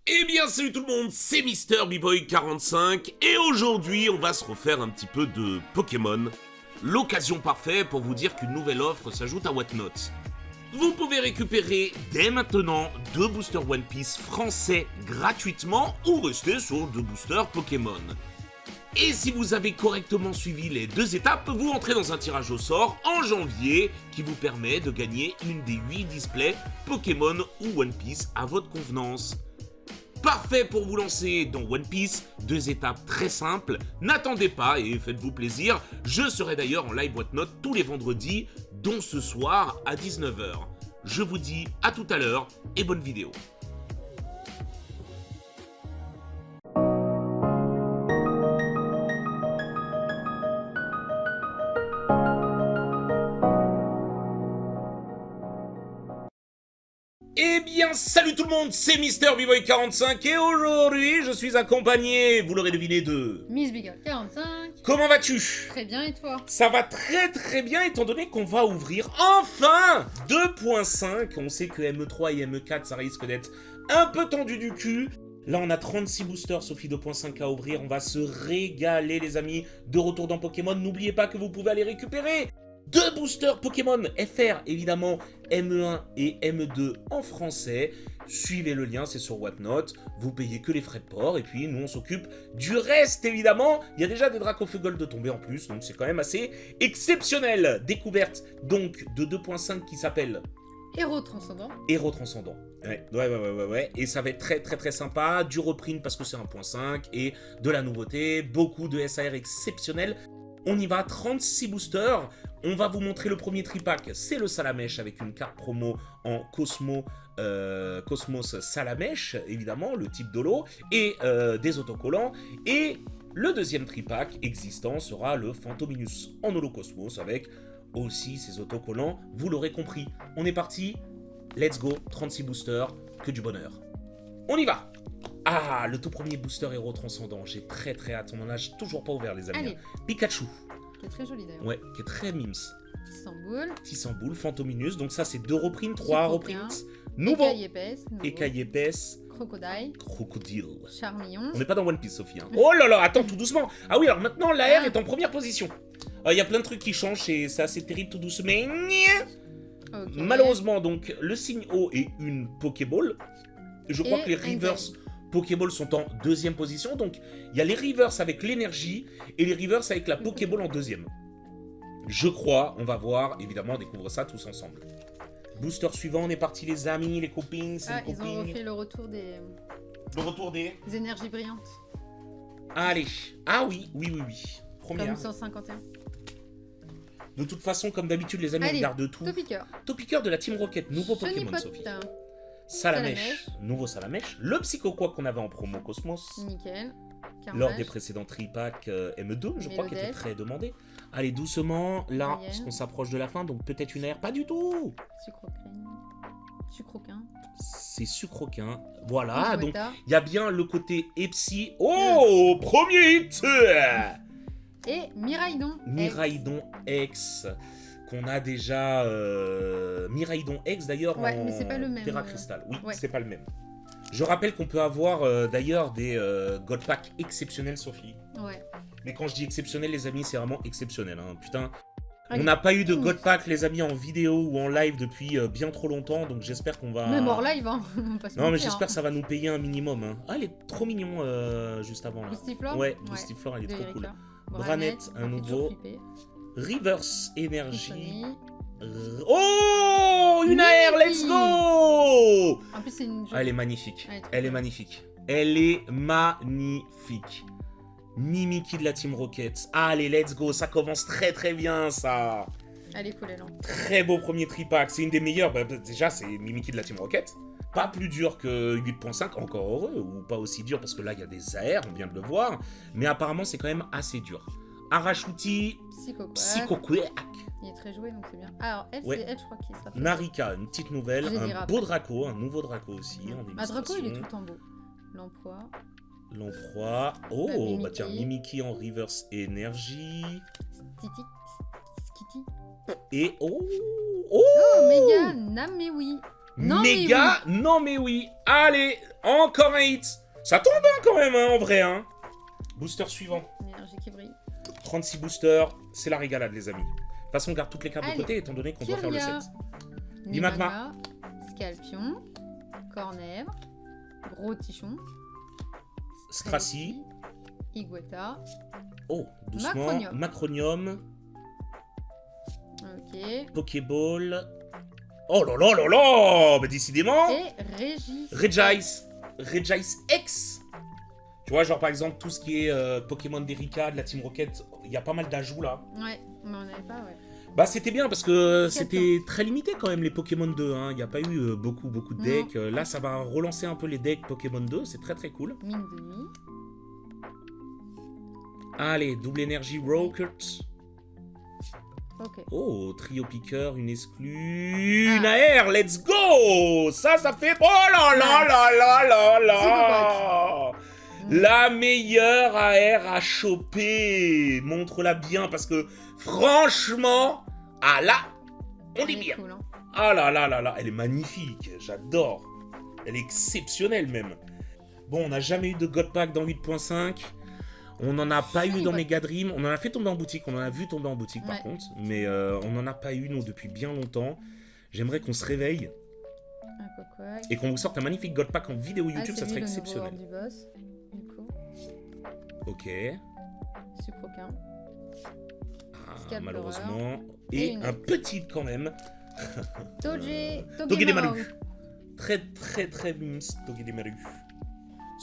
Eh bien salut tout le monde, c'est Mister B-Boy45 et aujourd'hui on va se refaire un petit peu de Pokémon. L'occasion parfaite pour vous dire qu'une nouvelle offre s'ajoute à Whatnot. Vous pouvez récupérer dès maintenant 2 boosters One Piece français gratuitement ou rester sur 2 boosters Pokémon. Et si vous avez correctement suivi les 2 étapes, vous entrez dans un tirage au sort en janvier qui vous permet de gagner une des 8 displays Pokémon ou One Piece à votre convenance. Parfait pour vous lancer dans One Piece, 2 étapes très simples, n'attendez pas et faites-vous plaisir, je serai d'ailleurs en live Whatnot tous les vendredis, dont ce soir à 19 h. Je vous dis à tout à l'heure et bonne vidéo. Eh bien, salut tout le monde, c'est Mister B-Boy45 et aujourd'hui, je suis accompagné, vous l'aurez deviné, de... Miss Beagle 45. Comment vas-tu? Très bien, et toi? Ça va très bien étant donné qu'on va ouvrir enfin 2.5. On sait que ME3 et ME4, ça risque d'être un peu tendu du cul. Là, on a 36 boosters, Sophie 2.5 à ouvrir. On va se régaler, les amis. De retour dans Pokémon, n'oubliez pas que vous pouvez aller récupérer 2 boosters Pokémon FR, évidemment, ME1 et ME2 en français. Suivez le lien, c'est sur Whatnot. Vous payez que les frais de port et puis nous, on s'occupe du reste, évidemment. Il y a déjà des Dracofeu Gold de tomber en plus, donc c'est quand même assez exceptionnel. Découverte, donc, de 2.5 qui s'appelle... Héros transcendant. Héros transcendant. Ouais. Et ça va être très sympa. Du reprint parce que c'est 1.5 et de la nouveauté. Beaucoup de SAR exceptionnels. On y va, 36 boosters. On va vous montrer le premier tripack. C'est le Salamèche avec une carte promo en Cosmos Salamèche, évidemment, le type d'holo, et des autocollants. Et le deuxième tripack existant sera le Phantominus en holo Cosmos avec aussi ses autocollants. Vous l'aurez compris. On est parti. Let's go. 36 boosters. Que du bonheur. On y va. Ah, le tout premier booster héros transcendant. J'ai très hâte. On en a toujours pas ouvert, les amis. Allez. Pikachu. Qui est très joli d'ailleurs. Ouais, qui est très mimes. Tissamboul. Phantominus. Donc ça, c'est 2 reprints, 3 reprints. Nouveau. Écaille épaisse. Crocodile. Charmillon. On n'est pas dans One Piece, Sophie. Hein. Oh là là, attends, tout doucement. Ah oui, alors maintenant, l'AR est en première position. Il y a plein de trucs qui changent et c'est assez terrible tout doucement. Okay. Malheureusement, donc, le signe O est une Pokéball. Je crois que les reverse Pokéball sont en deuxième position. Donc, il y a les reverse avec l'énergie et les reverse avec la Pokéball en deuxième. Je crois, on va voir. Évidemment, on découvre ça tous ensemble. Booster suivant, on est parti, les amis, les copines. Ils ont refait le retour des... Le retour des énergies brillantes. Allez. Ah oui. Première. Comme 151. De toute façon, comme d'habitude, les amis, on regarde tout. Topiqueur de la Team Rocket, nouveau Pokémon, Sophie. Salamèche, nouveau Salamèche. Le Psychoquack qu'on avait en promo Cosmos. Nickel. Lors des précédents tripacks ME2, je crois, qui était très demandé. Allez, doucement, là, parce qu'on s'approche de la fin, donc peut-être une aire. Pas du tout. Sucroquin. C'est Sucroquin. Voilà, donc il y a bien le côté Epsi. Oh, premier hit. Et Miraidon X, qu'on a déjà... Miraidon X, d'ailleurs, mais c'est pas le même. Terra Crystal. Oui, c'est pas le même. Je rappelle qu'on peut avoir, d'ailleurs, des God Pack exceptionnels, Sophie. Ouais. Mais quand je dis exceptionnel, les amis, c'est vraiment exceptionnel. Hein. Putain, on n'a pas eu de God Pack, les amis, en vidéo ou en live depuis bien trop longtemps, donc j'espère qu'on va... Même hors live, hein. Non, mais j'espère que ça va nous payer un minimum. Hein. Ah, elle est trop mignon, juste avant, là. Boostiflor. Ouais, Boostiflor, elle est trop cool. Branette, un nouveau. Reverse Energy. Oh, une AR, let's go. En plus, c'est une... elle est magnifique. Elle est magnifique. Mimikyu de la Team Rocket. Allez, let's go. Ça commence très bien, ça. Elle est cool, elle. Très beau premier tripack. C'est une des meilleures. Bah, déjà, c'est Mimikyu de la Team Rocket. Pas plus dur que 8.5, encore heureux, ou pas aussi dur parce que là il y a des AR, on vient de le voir, mais apparemment c'est quand même assez dur. Arachuti, Psychoquack. Il est très joué donc c'est bien. Alors elle, c'est elle, je crois qu'il sera. Narika, une petite nouvelle, un beau Draco, un nouveau Draco aussi. Draco il est tout en beau. L'emploi. Oh, bah tiens, Mimikyu en Reverse Energy. Skitty. Et Mega Namewi. Non, Méga, non mais oui. Allez, encore un hit. Ça tombe hein, quand même, hein, en vrai. Hein. Booster suivant. Énergie qui brille. 36 boosters, c'est la régalade, les amis. De toute façon, on garde toutes les cartes de Allez. côté, étant donné qu'on doit faire le Kyria. set. Nimagma. Scalpion. Cornèvre. Gros Tichon. Stracy. Igueta. Oh, doucement. Macronium. Macronium. Ok. Pokéball. Oh là là là là. Mais décidément. Et Régis. Regice X. Tu vois, genre par exemple, tout ce qui est Pokémon d'Erika, de la Team Rocket, il y a pas mal d'ajouts là. Ouais, mais on n'avait pas, ouais. Bah c'était bien parce que Quel c'était très limité quand même les Pokémon 2, hein. Il n'y a pas eu beaucoup de decks. Là ça va relancer un peu les decks Pokémon 2, c'est très très cool. Mine de nuit. Allez, double énergie Rocket. Ok. Oh, trio piqueur, une exclue, une AR, let's go. Ça fait... Oh là là là là là là. La meilleure AR à choper. Montre-la bien parce que franchement, ah là, on est bien. Cool, hein. Ah là là là là, elle est magnifique, j'adore. Elle est exceptionnelle même. Bon, on n'a jamais eu de God Pack dans 8.5. On n'en a pas eu dans Mega Dream. On en a fait tomber en boutique, on en a vu tomber en boutique par contre. Mais on n'en a pas eu, nous, depuis bien longtemps. J'aimerais qu'on se réveille Un Cocoac. et qu'on vous sorte un magnifique God Pack en vidéo YouTube, ça serait Le exceptionnel. nouveau World du boss, du coup. Ok. Sucroquin. Ah, Scalper. malheureusement. Et Et une un petit quand même. Togedemaru. Très très très mims, Togedemaru.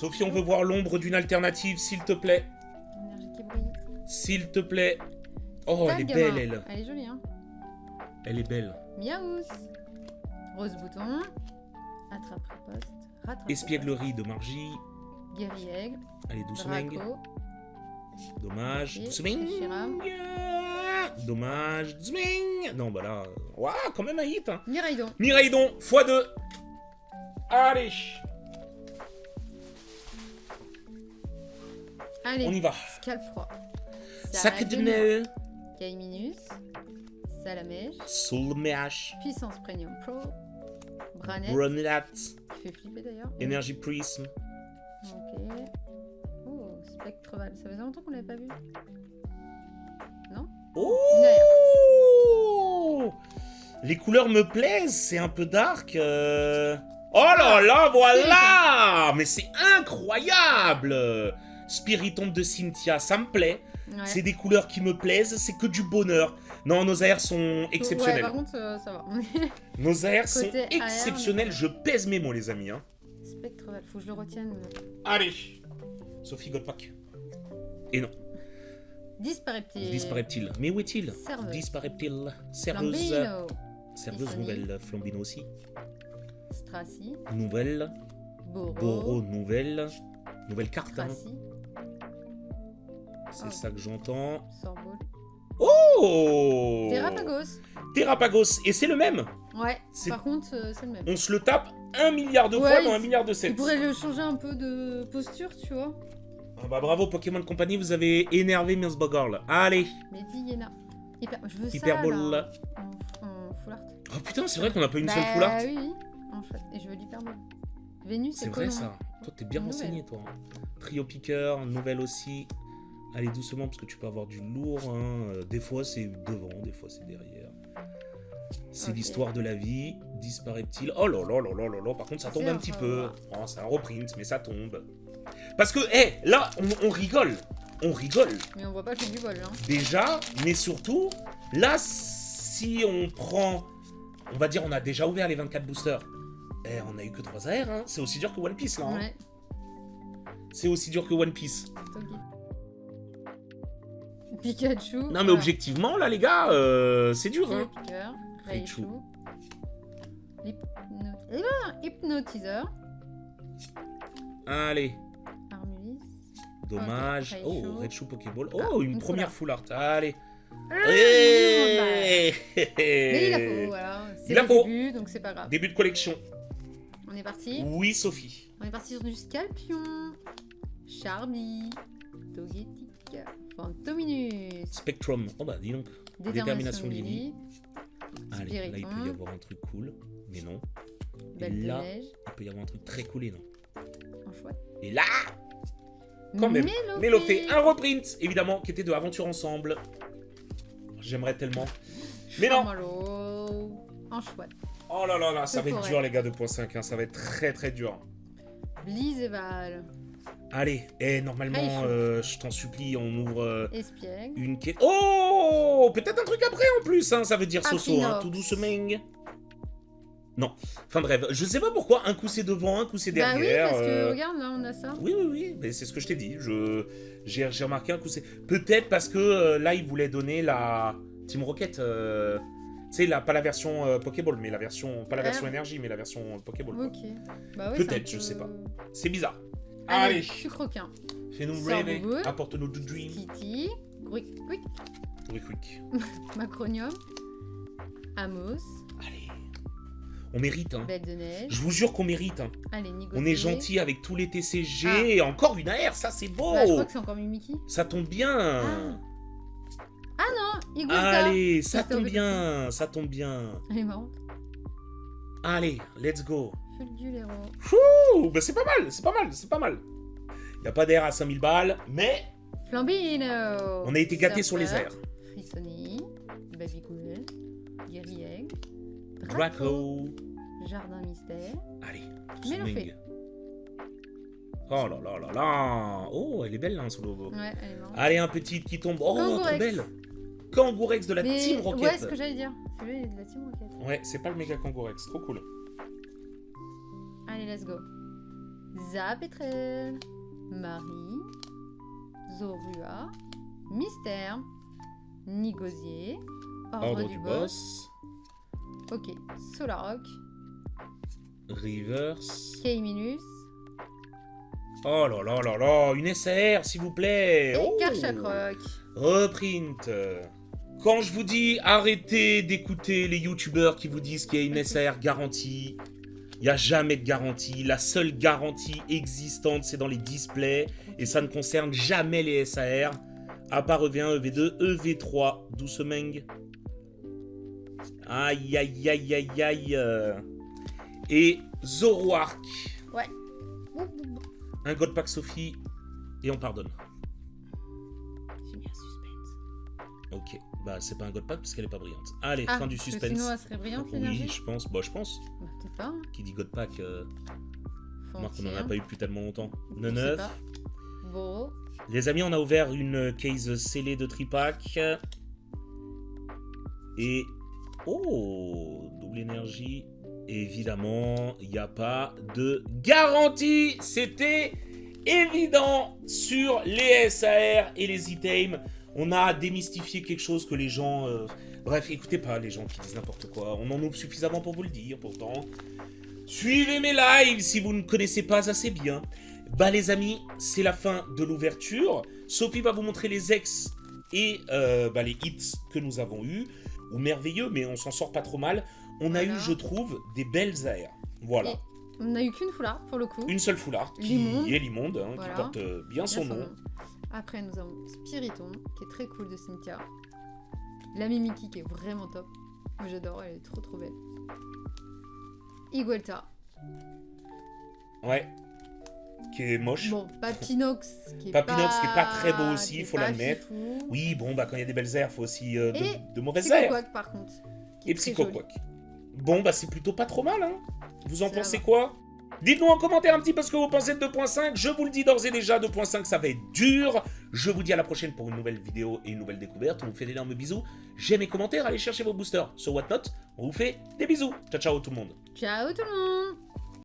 Sophie, on veut voir l'ombre d'une alternative, s'il te plaît. Énergie qui brille. S'il te plaît. Oh, elle est Gamin. belle, elle. Elle est jolie, hein. Elle est belle. Miaous. Rose bouton. Attrape-riposte. Rattrape. Espièglerie de Margie. Guerriègle. Allez, doucement. Draco. Dommage. Ok, Doucement. Shiram. Dommage. Doucement. Non, bah là. Waouh, quand même un hit. Hein. Miraidon. Miraidon, x2. Allez. Allez. On y va. Scalproie. Sac de nœud. Caiminus. Salamèche. Soulmash. Puissance Premium Pro. Branette. Bronelat. Qui fait flipper d'ailleurs. Energy Prism. Ok. Oh, Spectreval. Ça faisait longtemps qu'on l'avait pas vu. Non? Oh, les couleurs me plaisent, c'est un peu dark. Oh là là, voilà. Mais c'est incroyable. Spiritombe de Cynthia, ça me plaît. Ouais. C'est des couleurs qui me plaisent, c'est que du bonheur. Non, nos AR sont exceptionnels. Ouais, par contre, ça va. Nos AR sont Côté AR, exceptionnels, je pèse mes mots, les amis. Hein. Spectreval, faut que je le retienne. Allez. Sophie Godpack. Et non. Dispareptile. Dispareptile. Mais où est-il? Serveuse. Dispareptile. Serveuse. Flambino. Serveuse Issoni. nouvelle. Flambino aussi. Stracy. Nouvelle. Boro. Boro nouvelle. Nouvelle carte. Hein. Stracy. C'est ça que j'entends. Sorbol. Oh Terrapagos. Terrapagos. Et c'est le même. Ouais, C'est- par contre, c'est le même. On se le tape 1 milliard de fois Ouais, dans 1 milliard de sets. Tu pourrais le changer un peu de posture, tu vois. Ah bah bravo Pokémon Company, vous avez énervé Mirsbogorl. Allez. Mais dis Yéna. Je veux Hyperball. ça, là. En full art. Oh putain, c'est vrai qu'on n'a pas une seule full art. Oui, oui. En fait. Et je veux l'hyperball. Vénus, C'est c'est vrai collant. ça. Toi, t'es bien Nouvelle. renseigné, toi. Trio Piqueur, nouvelle aussi. Allez doucement parce que tu peux avoir du lourd. Hein. Des fois c'est devant, des fois c'est derrière. C'est Ok. l'histoire de la vie. Dispareptile. Oh là là là là là là. Par contre, ça tombe C'est un petit peu. vrai. Oh, c'est un reprint, mais ça tombe. Parce que, là, on rigole. On rigole. Mais on voit pas que c'est du vol, hein. Déjà, mais surtout, là, si on prend... On va dire, on a déjà ouvert les 24 boosters. On a eu que 3 AR, hein. C'est aussi dur que One Piece, là. Hein. Ouais. C'est aussi dur que One Piece. Togi. Pikachu. Non, mais voilà. objectivement, là, les gars, c'est dur, hein. Piqueur. Raichu. Raichu. Hypnotiseur. Allez. Armulis. Dommage. Ok, Oh, Raichu. Raichu Pokéball. Ah, Oh, une une première full art. Allez. Mais il a faux, voilà. C'est Il a le faux. début, donc c'est pas grave. Début de collection. On est parti. Oui, Sophie. On est parti sur du Scalpion. Charmy. Togetic. Fantominus. Spectrum. Oh bah, dis donc. Détermination de Lily. Allez, là, il peut y Spiritomb. avoir un truc cool. Mais non. Belle de là, neige. il peut y avoir un truc très cool, non? En chouette. Et là, quand même, Mélofée, un reprint, évidemment, qui était de Aventure Ensemble. J'aimerais tellement. Mais non. Marshmallow. En chouette. Oh là là là, ça va être forêt. dur, les gars, 2.5, hein, ça va être très très dur. Blise et Val. Allez, et normalement, Allez, je t'en supplie, on ouvre Espiègle. une quête. Oh, peut-être un truc après en plus, hein, ça veut dire Soso, hein, Aquinox. tout doucement. Non, enfin bref, je sais pas pourquoi, un coup c'est devant, un coup c'est Bah oui, derrière. parce que regarde, là, on a ça. Oui, mais c'est ce que je t'ai dit, j'ai remarqué un coup c'est... Peut-être parce que là, il voulait donner la Team Rocket, tu sais, pas la version Pokéball, mais la version... Pas la version énergie, mais la version Pokéball. quoi. Ok. Bah oui, Peut-être, c'est un je sais peu- pas. C'est bizarre. Allez, Allez, sucre requin. fais-nous Sors rêver, Google. apporte-nous du dream. Kitty. Quick. Oui, quick. Macronium. Amos. Allez. On mérite, hein. Belle de neige. Je vous jure qu'on mérite, hein. Allez, Nigosier. On est gentil avec tous les TCG. Ah. Et encore une AR, ça c'est beau. Bah, je crois que c'est encore Mimiki. Ça tombe bien. Ah non, Igualta. Allez, ça C'était tombe au bien, ça tombe bien. Elle est marrante. Allez, let's go. Fulgulero. Ouh, bah c'est pas mal, c'est pas mal, c'est pas mal. Y a pas d'air à 5000 balles, mais Flambino. on a été gâtés sur les Surfer. airs. Frissoni. Baby-Cool. Guerrieg. Draco. Jardin mystère. Allez, Mélofée. swing. Oh là là là là. Oh, elle est belle là, son logo. Ouais, elle est marrante. Allez, un petit qui tombe. Oh, Kangourex. trop belle. Kangourex de la Mais Team Rocket. ouais, ce que j'allais dire. Celui-là, il est de la Team Rocket. Ouais, c'est pas le méga Kangourex, trop cool. Allez, let's go. Zapetrel. Marie. Zorua. Mystère. Nigosier. Ordre du boss. Ok. Solarok. Rivers. K-Minus. Oh là là là là, une SAR s'il vous plaît. Et Oh. Karchakroc. Reprint. Quand je vous dis arrêtez d'écouter les youtubeurs qui vous disent qu'il y a une SAR garantie, il n'y a jamais de garantie. La seule garantie existante, c'est dans les displays. Et ça ne concerne jamais les SAR. À part EV1, EV2, EV3. Doucemeng. Aïe, aïe, aïe, aïe, aïe. Et Zoroark. Ouais. Un God Pack Sophie. Et on pardonne. J'ai mis un suspense. Ok. Bah, c'est pas un God Pack parce qu'elle est pas brillante. Allez, Ah, fin du parce que suspense. sinon, elle serait brillante, Oui, l'énergie. je pense. Bah, je pense. Bah, peut-être pas. Hein. Qui dit God Pack, Faut remarque qu'on en en a tirer. pas eu depuis tellement longtemps. Je sais 9. pas. Bon. Les amis, on a ouvert une case scellée de tripack. Et... Oh, double énergie. Évidemment, il n'y a pas de garantie. C'était évident sur les SAR et les items. On a démystifié quelque chose que les gens... Bref, écoutez pas les gens qui disent n'importe quoi. On en ouvre suffisamment pour vous le dire, pourtant. Suivez mes lives si vous ne connaissez pas assez bien. Bah les amis, c'est la fin de l'ouverture. Sophie va vous montrer les ex et les hits que nous avons eus. Ou merveilleux, mais on s'en sort pas trop mal. On a Voilà. eu, je trouve, des belles AR. Voilà. Et on a eu qu'une foulard pour le coup. Une seule foulard qui Limonde. est Limonde, hein, Voilà. qui porte bien son nom. Après, nous avons Spiriton, qui est très cool de Cynthia. La Mimiki, qui est vraiment top. Moi, j'adore, elle est trop trop belle. Igualta. Ouais. Qui est moche. Bon, Papinox, qui est Papinox, qui est pas très beau aussi, qui est faut pas l'admettre. fifou. Oui, bon, bah quand il y a des belles airs, faut aussi Et de mauvaises airs. Psychoquack, par contre. qui Et est très joli. Psychoquack. Bon, bah c'est plutôt pas trop mal, hein. Vous en Ça pensez va. quoi? Dites-nous en commentaire un petit peu ce que vous pensez de 2.5. Je vous le dis d'ores et déjà, 2.5 ça va être dur. Je vous dis à la prochaine pour une nouvelle vidéo et une nouvelle découverte. On vous fait d'énormes bisous. J'aime les commentaires, allez chercher vos boosters sur Whatnot. On vous fait des bisous. Ciao ciao tout le monde. Ciao tout le monde!